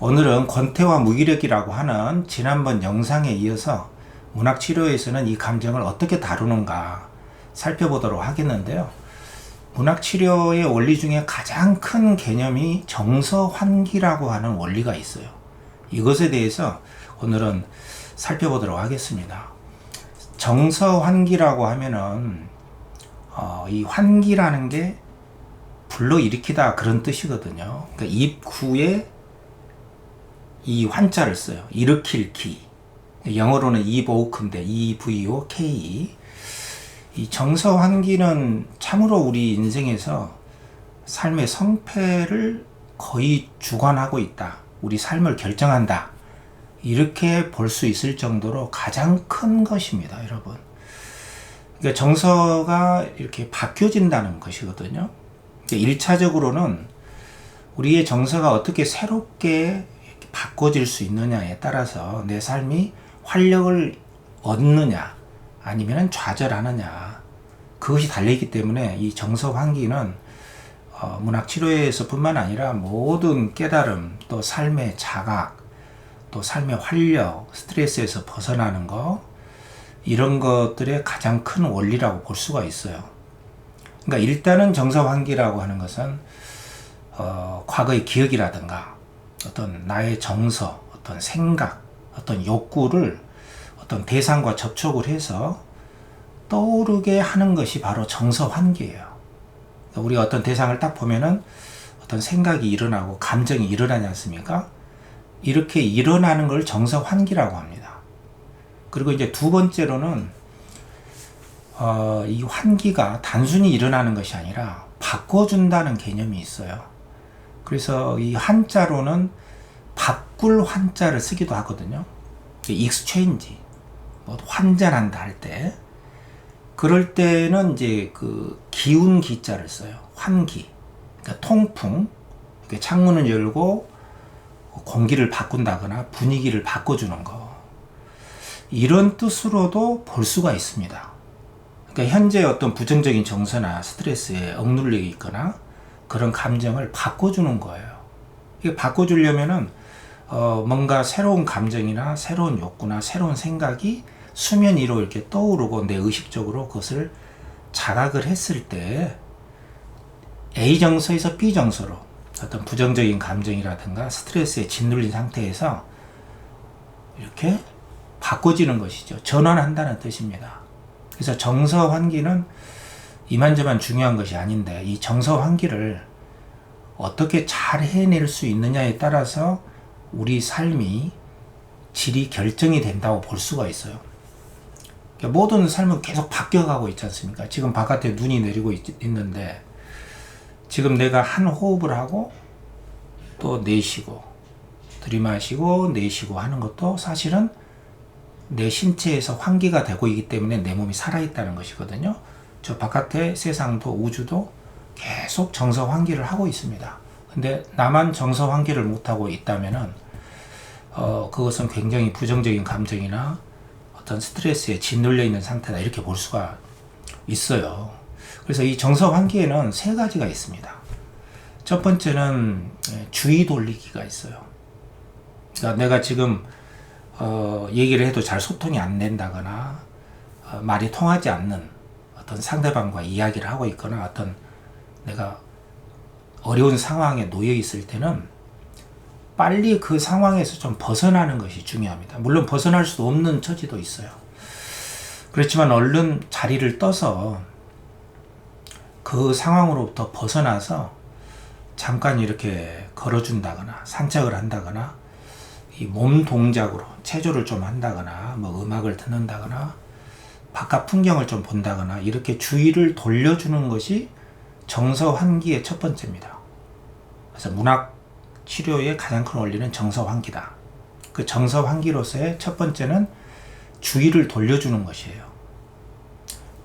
오늘은 권태와 무기력이라고 하는 지난번 영상에 이어서 문학치료에서는 이 감정을 어떻게 다루는가 살펴보도록 하겠는데요. 문학치료의 원리 중에 가장 큰 개념이 정서환기라고 하는 원리가 있어요. 이것에 대해서 오늘은 살펴보도록 하겠습니다. 정서환기라고 하면은 이 환기라는 게 불러일으키다 그런 뜻이거든요. 그러니까 입구에 이 환자를 써요. 일으킬 기. 영어로는 evoke인데 evoke. 이 정서환기는 참으로 우리 인생에서 삶의 성패를 거의 주관하고 있다. 우리 삶을 결정한다. 이렇게 볼 수 있을 정도로 가장 큰 것입니다, 여러분. 그러니까 정서가 이렇게 바뀌어진다는 것이거든요. 1차적으로는 우리의 정서가 어떻게 새롭게 바꿔질 수 있느냐에 따라서 내 삶이 활력을 얻느냐 아니면 좌절하느냐 그것이 달려있기 때문에 이 정서환기는 문학치료에서 뿐만 아니라 모든 깨달음 또 삶의 자각 또 삶의 활력 스트레스에서 벗어나는 것 이런 것들의 가장 큰 원리라고 볼 수가 있어요. 그러니까 일단은 정서환기라고 하는 것은 과거의 기억이라든가 어떤 나의 정서, 어떤 생각, 어떤 욕구를 어떤 대상과 접촉을 해서 떠오르게 하는 것이 바로 정서환기예요. 그러니까 우리가 어떤 대상을 딱 보면은 어떤 생각이 일어나고 감정이 일어나지 않습니까? 이렇게 일어나는 걸 정서환기라고 합니다. 그리고 이제 두 번째로는 이 환기가 단순히 일어나는 것이 아니라 바꿔준다는 개념이 있어요. 그래서 이 한자로는 바꿀 환자를 쓰기도 하거든요. exchange, 뭐 환전한다 할 때, 그럴 때는 이제 그 기운 기자를 써요. 환기, 그러니까 통풍, 그러니까 창문을 열고 공기를 바꾼다거나 분위기를 바꿔주는 거. 이런 뜻으로도 볼 수가 있습니다. 그러니까 현재 어떤 부정적인 정서나 스트레스에 억눌려 있거나 그런 감정을 바꿔주는 거예요. 이게 바꿔주려면은 뭔가 새로운 감정이나 새로운 욕구나 새로운 생각이 수면 위로 이렇게 떠오르고 내 의식적으로 그것을 자각을 했을 때 A 정서에서 B 정서로 어떤 부정적인 감정이라든가 스트레스에 짓눌린 상태에서 이렇게 바꿔지는 것이죠. 전환한다는 뜻입니다. 그래서 정서환기는 이만저만 중요한 것이 아닌데 이 정서환기를 어떻게 잘 해낼 수 있느냐에 따라서 우리 삶이 질이 결정이 된다고 볼 수가 있어요. 그러니까 모든 삶은 계속 바뀌어가고 있지 않습니까? 지금 바깥에 눈이 내리고 있는데 지금 내가 한 호흡을 하고 또 내쉬고 들이마시고 내쉬고 하는 것도 사실은 내 신체에서 환기가 되고 있기 때문에 내 몸이 살아있다는 것이거든요. 저 바깥의 세상도 우주도 계속 정서 환기를 하고 있습니다. 근데 나만 정서 환기를 못하고 있다면은 그것은 굉장히 부정적인 감정이나 어떤 스트레스에 짓눌려 있는 상태다 이렇게 볼 수가 있어요. 그래서 이 정서 환기에는 세 가지가 있습니다. 첫 번째는 주의 돌리기가 있어요. 그러니까 내가 지금 얘기를 해도 잘 소통이 안 된다거나 말이 통하지 않는 어떤 상대방과 이야기를 하고 있거나 어떤 내가 어려운 상황에 놓여 있을 때는 빨리 그 상황에서 좀 벗어나는 것이 중요합니다. 물론 벗어날 수 없는 처지도 있어요. 그렇지만 얼른 자리를 떠서 그 상황으로부터 벗어나서 잠깐 이렇게 걸어준다거나 산책을 한다거나 이 몸 동작으로 체조를 좀 한다거나 뭐 음악을 듣는다거나 바깥 풍경을 좀 본다거나 이렇게 주의를 돌려주는 것이 정서환기의 첫 번째입니다. 그래서 문학 치료의 가장 큰 원리는 정서환기다. 그 정서환기로서의 첫 번째는 주의를 돌려주는 것이에요.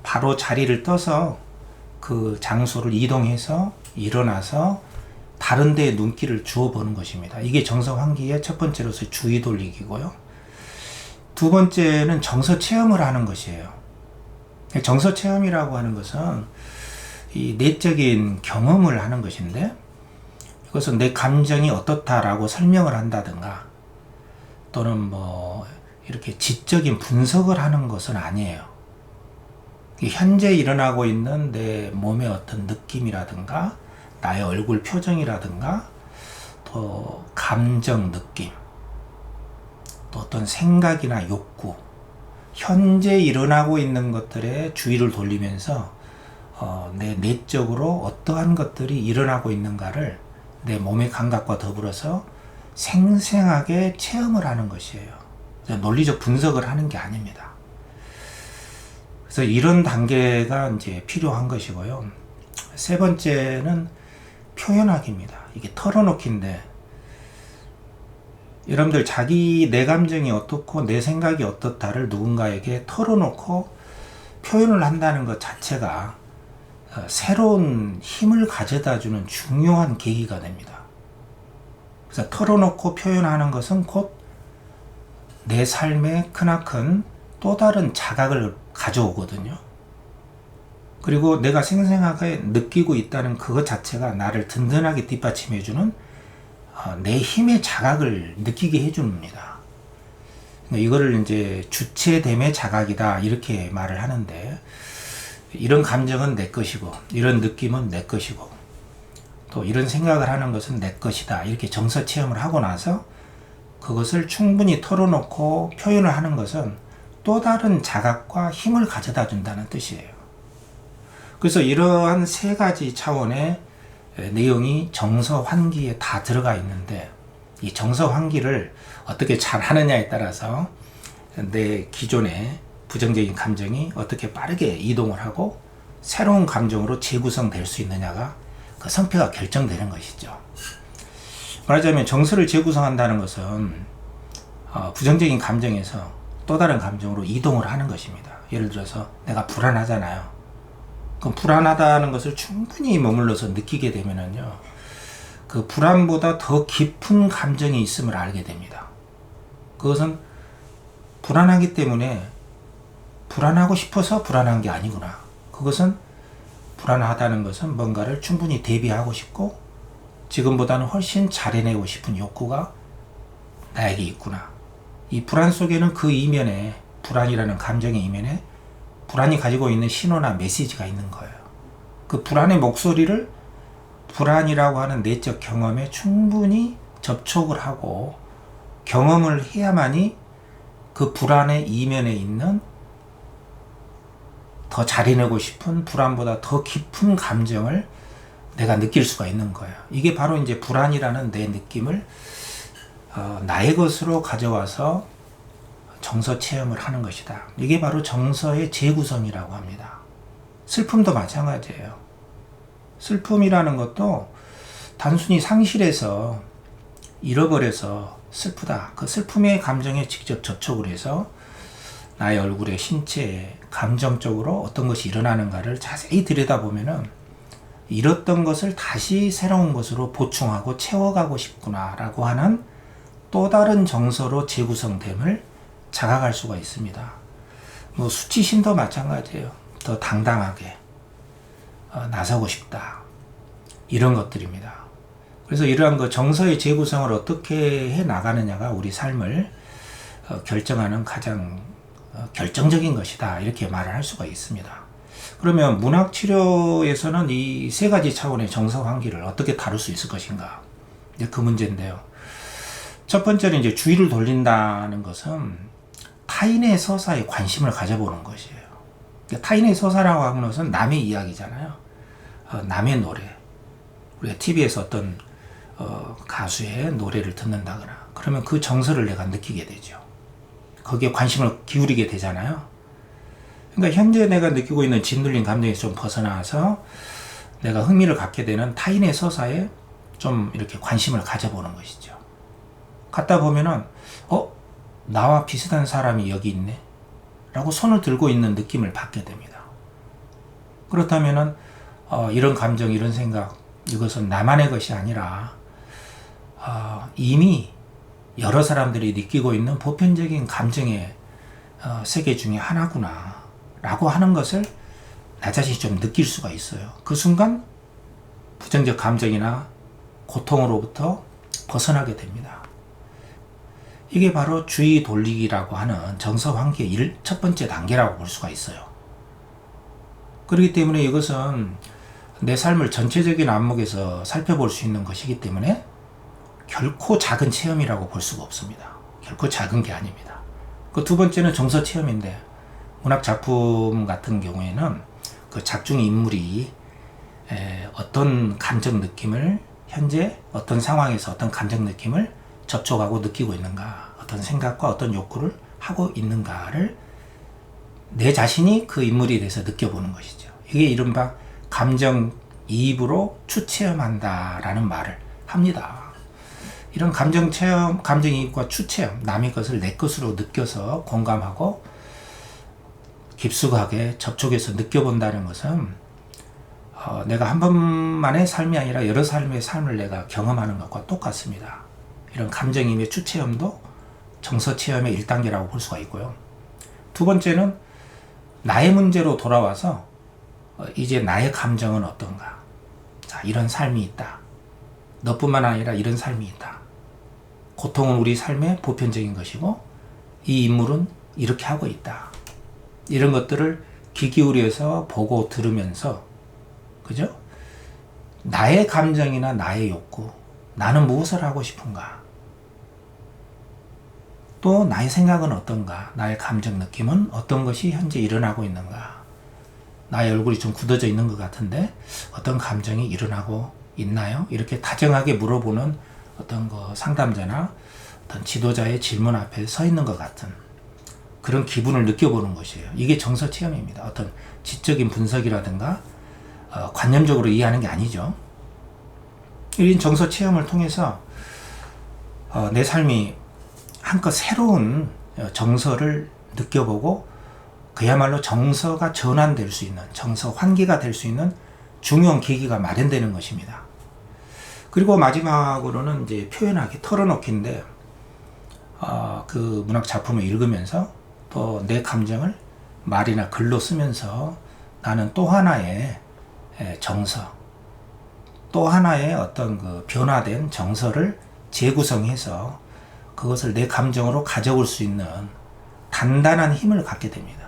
바로 자리를 떠서 그 장소를 이동해서 일어나서 다른 데에 눈길을 주어보는 것입니다. 이게 정서환기의 첫 번째로서의 주의 돌리기고요. 두 번째는 정서 체험을 하는 것이에요. 정서 체험이라고 하는 것은 이 내적인 경험을 하는 것인데 그래서 내 감정이 어떻다라고 설명을 한다든가 또는 뭐 이렇게 지적인 분석을 하는 것은 아니에요. 현재 일어나고 있는 내 몸의 어떤 느낌이라든가 나의 얼굴 표정이라든가 또 감정 느낌 또 어떤 생각이나 욕구 현재 일어나고 있는 것들에 주의를 돌리면서 내 내적으로 어떠한 것들이 일어나고 있는가를 내 몸의 감각과 더불어서 생생하게 체험을 하는 것이에요. 논리적 분석을 하는 게 아닙니다. 그래서 이런 단계가 이제 필요한 것이고요. 세 번째는 표현하기입니다. 이게 털어놓기인데, 여러분들 자기 내 감정이 어떻고 내 생각이 어떻다를 누군가에게 털어놓고 표현을 한다는 것 자체가 새로운 힘을 가져다주는 중요한 계기가 됩니다. 그래서 털어놓고 표현하는 것은 곧 내 삶에 크나큰 또 다른 자각을 가져오거든요. 그리고 내가 생생하게 느끼고 있다는 그것 자체가 나를 든든하게 뒷받침해주는 내 힘의 자각을 느끼게 해줍니다. 이거를 이제 주체됨의 자각이다 이렇게 말을 하는데, 이런 감정은 내 것이고 이런 느낌은 내 것이고 또 이런 생각을 하는 것은 내 것이다 이렇게 정서 체험을 하고 나서 그것을 충분히 털어놓고 표현을 하는 것은 또 다른 자각과 힘을 가져다 준다는 뜻이에요. 그래서 이러한 세 가지 차원의 내용이 정서 환기에 다 들어가 있는데, 이 정서 환기를 어떻게 잘 하느냐에 따라서 내 기존의 부정적인 감정이 어떻게 빠르게 이동을 하고 새로운 감정으로 재구성될 수 있느냐가 그 성패가 결정되는 것이죠. 말하자면 정서를 재구성한다는 것은 부정적인 감정에서 또 다른 감정으로 이동을 하는 것입니다. 예를 들어서 내가 불안하잖아요. 그럼 불안하다는 것을 충분히 머물러서 느끼게 되면은요, 그 불안보다 더 깊은 감정이 있음을 알게 됩니다. 그것은 불안하기 때문에 불안하고 싶어서 불안한 게 아니구나. 그것은 불안하다는 것은 뭔가를 충분히 대비하고 싶고 지금보다는 훨씬 잘해내고 싶은 욕구가 나에게 있구나. 이 불안 속에는 그 이면에, 불안이라는 감정의 이면에 불안이 가지고 있는 신호나 메시지가 있는 거예요. 그 불안의 목소리를 불안이라고 하는 내적 경험에 충분히 접촉을 하고 경험을 해야만이 그 불안의 이면에 있는 더 잘해내고 싶은 불안보다 더 깊은 감정을 내가 느낄 수가 있는 거예요. 이게 바로 이제 불안이라는 내 느낌을 나의 것으로 가져와서 정서 체험을 하는 것이다. 이게 바로 정서의 재구성이라고 합니다. 슬픔도 마찬가지예요. 슬픔이라는 것도 단순히 상실해서 잃어버려서 슬프다. 그 슬픔의 감정에 직접 접촉을 해서 나의 얼굴에, 신체에 감정적으로 어떤 것이 일어나는가를 자세히 들여다보면은 잃었던 것을 다시 새로운 것으로 보충하고 채워가고 싶구나라고 하는 또 다른 정서로 재구성됨을 자각할 수가 있습니다. 뭐 수치심도 마찬가지예요. 더 당당하게 나서고 싶다. 이런 것들입니다. 그래서 이러한 그 정서의 재구성을 어떻게 해 나가느냐가 우리 삶을 결정하는 가장 결정적인 것이다. 이렇게 말을 할 수가 있습니다. 그러면 문학치료에서는 이 세 가지 차원의 정서 환기를 어떻게 다룰 수 있을 것인가? 이제 그 문제인데요. 첫 번째는 이제 주의를 돌린다는 것은 타인의 서사에 관심을 가져보는 것이에요. 타인의 서사라고 하는 것은 남의 이야기잖아요. 남의 노래. 우리가 TV에서 어떤 가수의 노래를 듣는다거나 그러면 그 정서를 내가 느끼게 되죠. 거기에 관심을 기울이게 되잖아요. 그러니까 현재 내가 느끼고 있는 짓눌린 감정에서 좀 벗어나서 내가 흥미를 갖게 되는 타인의 서사에 좀 이렇게 관심을 가져보는 것이죠. 갖다 보면은 나와 비슷한 사람이 여기 있네 라고 손을 들고 있는 느낌을 받게 됩니다. 그렇다면은 이런 감정, 이런 생각, 이것은 나만의 것이 아니라 이미 여러 사람들이 느끼고 있는 보편적인 감정의 세계 중에 하나구나 라고 하는 것을 나 자신이 좀 느낄 수가 있어요. 그 순간 부정적 감정이나 고통으로부터 벗어나게 됩니다. 이게 바로 주의 돌리기라고 하는 정서환기의 첫 번째 단계라고 볼 수가 있어요. 그렇기 때문에 이것은 내 삶을 전체적인 안목에서 살펴볼 수 있는 것이기 때문에 결코 작은 체험이라고 볼 수가 없습니다. 결코 작은 게 아닙니다. 그 두 번째는 정서 체험인데, 문학 작품 같은 경우에는 그 작중 인물이 어떤 감정 느낌을, 현재 어떤 상황에서 어떤 감정 느낌을 접촉하고 느끼고 있는가, 어떤 생각과 어떤 욕구를 하고 있는가를 내 자신이 그 인물에 대해서 느껴보는 것이죠. 이게 이른바 감정이입으로 추체험한다라는 말을 합니다. 이런 감정체험, 감정이입과 추체험, 남의 것을 내 것으로 느껴서 공감하고 깊숙하게 접촉해서 느껴본다는 것은 내가 한 번만의 삶이 아니라 여러 삶의 삶을 내가 경험하는 것과 똑같습니다. 이런 감정이입의 추체험도 정서체험의 1단계라고 볼 수가 있고요. 두 번째는 나의 문제로 돌아와서 이제 나의 감정은 어떤가. 자, 이런 삶이 있다. 너뿐만 아니라 이런 삶이 있다. 고통은 우리 삶의 보편적인 것이고 이 인물은 이렇게 하고 있다. 이런 것들을 귀 기울여서 보고 들으면서, 그죠? 나의 감정이나 나의 욕구, 나는 무엇을 하고 싶은가? 또 나의 생각은 어떤가? 나의 감정 느낌은 어떤 것이 현재 일어나고 있는가? 나의 얼굴이 좀 굳어져 있는 것 같은데 어떤 감정이 일어나고 있나요? 이렇게 다정하게 물어보는 어떤 그 상담자나 어떤 지도자의 질문 앞에 서 있는 것 같은 그런 기분을 느껴보는 것이에요. 이게 정서 체험입니다. 어떤 지적인 분석이라든가 관념적으로 이해하는 게 아니죠. 이런 정서 체험을 통해서 내 삶이 한껏 새로운 정서를 느껴보고 그야말로 정서가 전환될 수 있는, 정서 환기가 될 수 있는 중요한 계기가 마련되는 것입니다. 그리고 마지막으로는 이제 표현하기, 털어놓기인데, 그 문학 작품을 읽으면서 또 내 감정을 말이나 글로 쓰면서 나는 또 하나의 정서, 또 하나의 어떤 그 변화된 정서를 재구성해서 그것을 내 감정으로 가져올 수 있는 단단한 힘을 갖게 됩니다.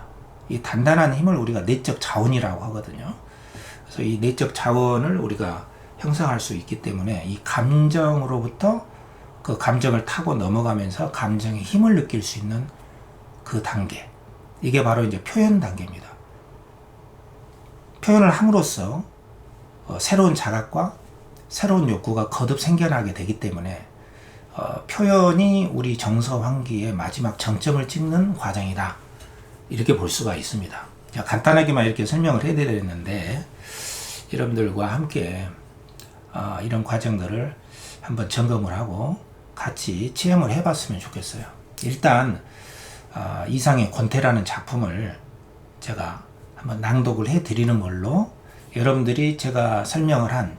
이 단단한 힘을 우리가 내적 자원이라고 하거든요. 그래서 이 내적 자원을 우리가 형성할 수 있기 때문에 이 감정으로부터 그 감정을 타고 넘어가면서 감정의 힘을 느낄 수 있는 그 단계. 이게 바로 이제 표현 단계입니다. 표현을 함으로써 새로운 자각과 새로운 욕구가 거듭 생겨나게 되기 때문에 표현이 우리 정서 환기의 마지막 정점을 찍는 과정이다. 이렇게 볼 수가 있습니다. 간단하게만 이렇게 설명을 해드렸는데 여러분들과 함께 이런 과정들을 한번 점검을 하고 같이 체험을 해봤으면 좋겠어요. 일단 이상의 권태라는 작품을 제가 한번 낭독을 해드리는 걸로 여러분들이 제가 설명을 한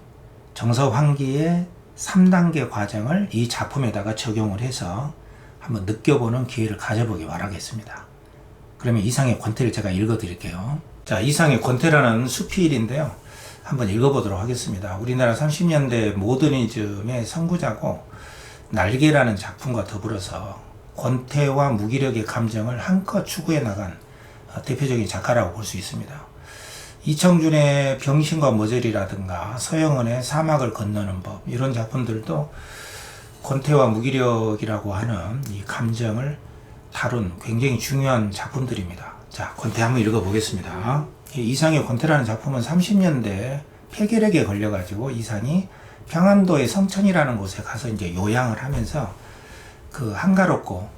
정서 환기의 3단계 과정을 이 작품에다가 적용을 해서 한번 느껴보는 기회를 가져보기 바라겠습니다. 그러면 이상의 권태를 제가 읽어드릴게요. 자, 이상의 권태라는 수필인데요. 한번 읽어보도록 하겠습니다. 우리나라 30년대 모더니즘의 선구자고 날개라는 작품과 더불어서 권태와 무기력의 감정을 한껏 추구해 나간 대표적인 작가라고 볼 수 있습니다. 이청준의 병신과 머저리라든가 서영은의 사막을 건너는 법, 이런 작품들도 권태와 무기력이라고 하는 이 감정을 다룬 굉장히 중요한 작품들입니다. 자, 권태 한번 읽어보겠습니다. 이상의 권태라는 작품은 30년대 폐결핵에 걸려가지고 이상이 평안도의 성천이라는 곳에 가서 이제 요양을 하면서 그 한가롭고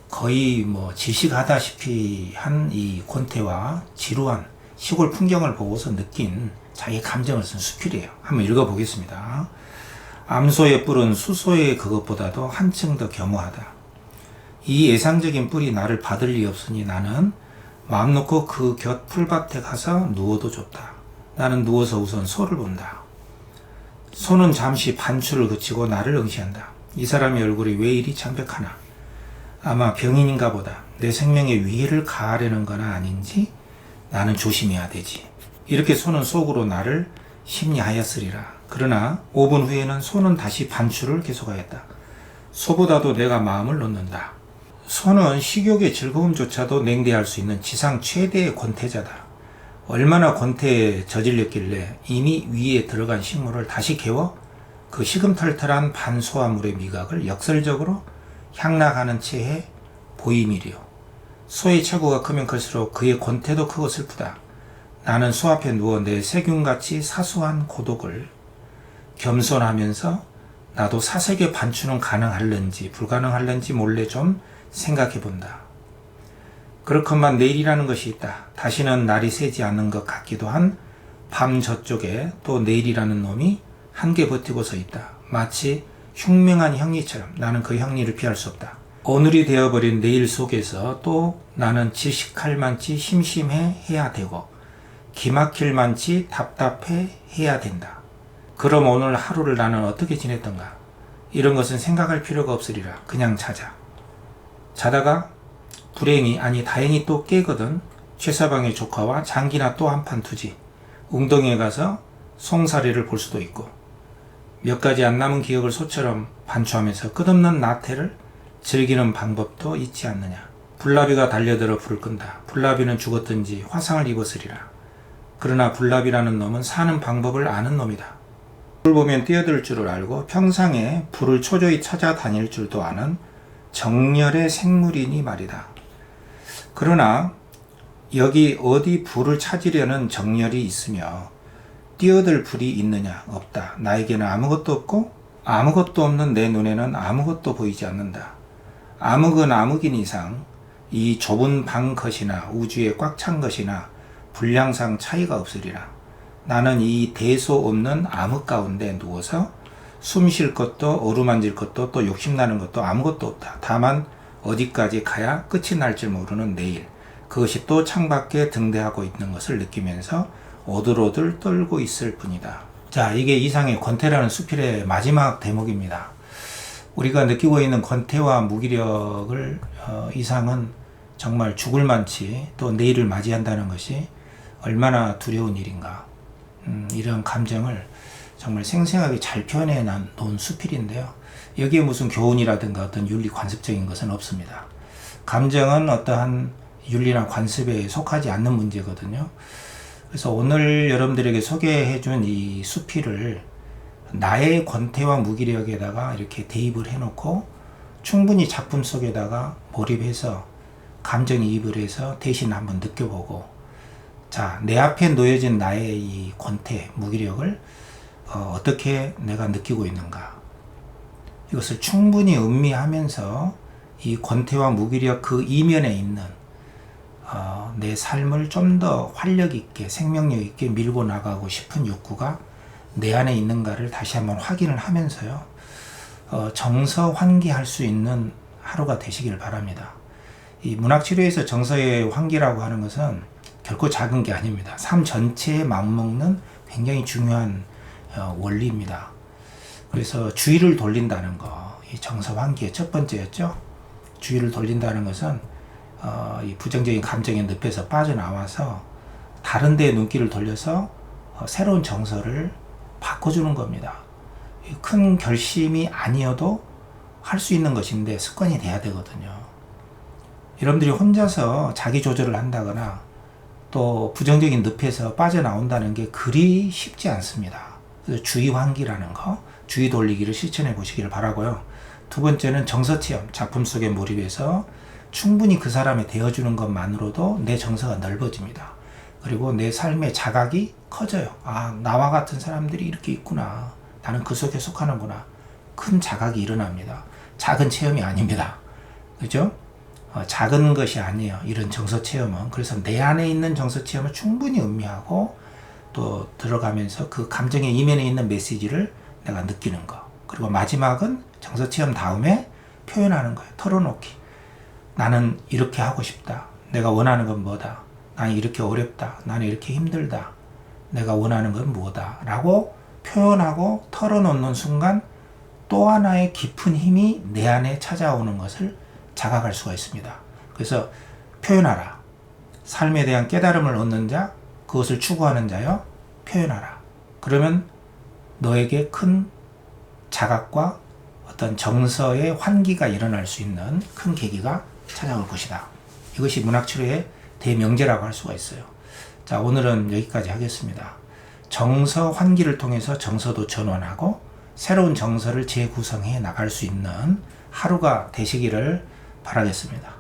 거의 뭐 질식하다시피 한 이 권태와 지루한 시골 풍경을 보고서 느낀 자기 감정을 쓴 수필이에요. 한번 읽어보겠습니다. 암소의 뿔은 수소의 그것보다도 한층 더 겸허하다. 이 예상적인 뿔이 나를 받을 리 없으니 나는 마음 놓고 그 곁 풀밭에 가서 누워도 좋다. 나는 누워서 우선 소를 본다. 소는 잠시 반출을 그치고 나를 응시한다. 이 사람의 얼굴이 왜 이리 창백하나? 아마 병인인가 보다. 내 생명에 위해를 가하려는 거나 아닌지 나는 조심해야 되지. 이렇게 소는 속으로 나를 심리하였으리라. 그러나 5분 후에는 소는 다시 반출을 계속하였다. 소보다도 내가 마음을 놓는다. 소는 식욕의 즐거움조차도 냉대할 수 있는 지상 최대의 권태자다. 얼마나 권태에 저질렸길래 이미 위에 들어간 식물을 다시 개워 그 시금털털한 반소화물의 미각을 역설적으로 향락하는 채해 보임이리요. 소의 체구가 크면 클수록 그의 권태도 크고 슬프다. 나는 소 앞에 누워 내 세균같이 사소한 고독을 겸손하면서 나도 사색의 반추는 가능할는지 불가능할는지 몰래 좀 생각해본다. 그렇건만 내일이라는 것이 있다. 다시는 날이 새지 않는 것 같기도 한 밤 저쪽에 또 내일이라는 놈이 한개 버티고 서 있다. 마치 흉명한 형리처럼 나는 그 형리를 피할 수 없다. 오늘이 되어버린 내일 속에서 또 나는 지식할 만치 심심해 해야 되고 기막힐 만치 답답해 해야 된다. 그럼 오늘 하루를 나는 어떻게 지냈던가? 이런 것은 생각할 필요가 없으리라. 그냥 자자. 자다가 불행히 아니 다행히 또 깨거든. 최서방의 조카와 장기나 또 한 판 두지. 웅덩이에 가서 송사리를 볼 수도 있고 몇 가지 안 남은 기억을 소처럼 반추하면서 끝없는 나태를 즐기는 방법도 있지 않느냐. 불나비가 달려들어 불을 끈다. 불나비는 죽었든지 화상을 입었으리라. 그러나 불나비라는 놈은 사는 방법을 아는 놈이다. 불을 보면 뛰어들 줄을 알고 평상에 불을 초조히 찾아다닐 줄도 아는 정열의 생물이니 말이다. 그러나 여기 어디 불을 찾으려는 정열이 있으며 뛰어들 불이 있느냐? 없다. 나에게는 아무것도 없고 아무것도 없는 내 눈에는 아무것도 보이지 않는다. 암흑은 암흑인 이상 이 좁은 방 것이나 우주에 꽉 찬 것이나 분량상 차이가 없으리라. 나는 이 대소 없는 암흑 가운데 누워서 숨 쉴 것도 어루만질 것도 또 욕심나는 것도 아무것도 없다. 다만 어디까지 가야 끝이 날 줄 모르는 내일, 그것이 또 창밖에 등대하고 있는 것을 느끼면서 오들오들 떨고 있을 뿐이다. 자, 이게 이상의 권태라는 수필의 마지막 대목입니다. 우리가 느끼고 있는 권태와 무기력을 이상은 정말 죽을 만치 또 내일을 맞이한다는 것이 얼마나 두려운 일인가. 이런 감정을 정말 생생하게 잘 표현해 놓은 수필인데요. 여기에 무슨 교훈이라든가 어떤 윤리 관습적인 것은 없습니다. 감정은 어떠한 윤리나 관습에 속하지 않는 문제거든요. 그래서 오늘 여러분들에게 소개해준 이 수필을 나의 권태와 무기력에다가 이렇게 대입을 해놓고 충분히 작품 속에다가 몰입해서 감정이입을 해서 대신 한번 느껴보고, 자, 내 앞에 놓여진 나의 이 권태, 무기력을 어떻게 내가 느끼고 있는가, 이것을 충분히 음미하면서 이 권태와 무기력 그 이면에 있는 내 삶을 좀 더 활력 있게 생명력 있게 밀고 나가고 싶은 욕구가 내 안에 있는가를 다시 한번 확인을 하면서요, 정서 환기할 수 있는 하루가 되시길 바랍니다. 이 문학치료에서 정서의 환기라고 하는 것은 결코 작은 게 아닙니다. 삶 전체에 맞먹는 굉장히 중요한 원리입니다. 그래서 주의를 돌린다는 거, 이 정서 환기의 첫 번째였죠. 주의를 돌린다는 것은 이 부정적인 감정의 늪에서 빠져나와서 다른 데에 눈길을 돌려서 새로운 정서를 바꿔주는 겁니다. 큰 결심이 아니어도 할 수 있는 것인데 습관이 돼야 되거든요. 여러분들이 혼자서 자기 조절을 한다거나 또 부정적인 늪에서 빠져나온다는 게 그리 쉽지 않습니다. 그래서 주의 환기라는 거, 주의 돌리기를 실천해 보시기를 바라고요. 두 번째는 정서 체험, 작품 속에 몰입해서 충분히 그 사람이 되어주는 것만으로도 내 정서가 넓어집니다. 그리고 내 삶의 자각이 커져요. 아, 나와 같은 사람들이 이렇게 있구나. 나는 그 속에 속하는구나. 큰 자각이 일어납니다. 작은 체험이 아닙니다. 그죠? 작은 것이 아니에요. 이런 정서 체험은. 그래서 내 안에 있는 정서 체험을 충분히 음미하고 또 들어가면서 그 감정의 이면에 있는 메시지를 내가 느끼는 거. 그리고 마지막은 정서 체험 다음에 표현하는 거예요. 털어놓기. 나는 이렇게 하고 싶다. 내가 원하는 건 뭐다. 나는 이렇게 어렵다. 나는 이렇게 힘들다. 내가 원하는 건 뭐다. 라고 표현하고 털어놓는 순간 또 하나의 깊은 힘이 내 안에 찾아오는 것을 자각할 수가 있습니다. 그래서 표현하라. 삶에 대한 깨달음을 얻는 자, 그것을 추구하는 자여, 표현하라. 그러면 너에게 큰 자각과 어떤 정서의 환기가 일어날 수 있는 큰 계기가 찾아올 것이다. 이것이 문학치료의 대명제라고 할 수가 있어요. 자, 오늘은 여기까지 하겠습니다. 정서 환기를 통해서 정서도 전환하고 새로운 정서를 재구성해 나갈 수 있는 하루가 되시기를 바라겠습니다.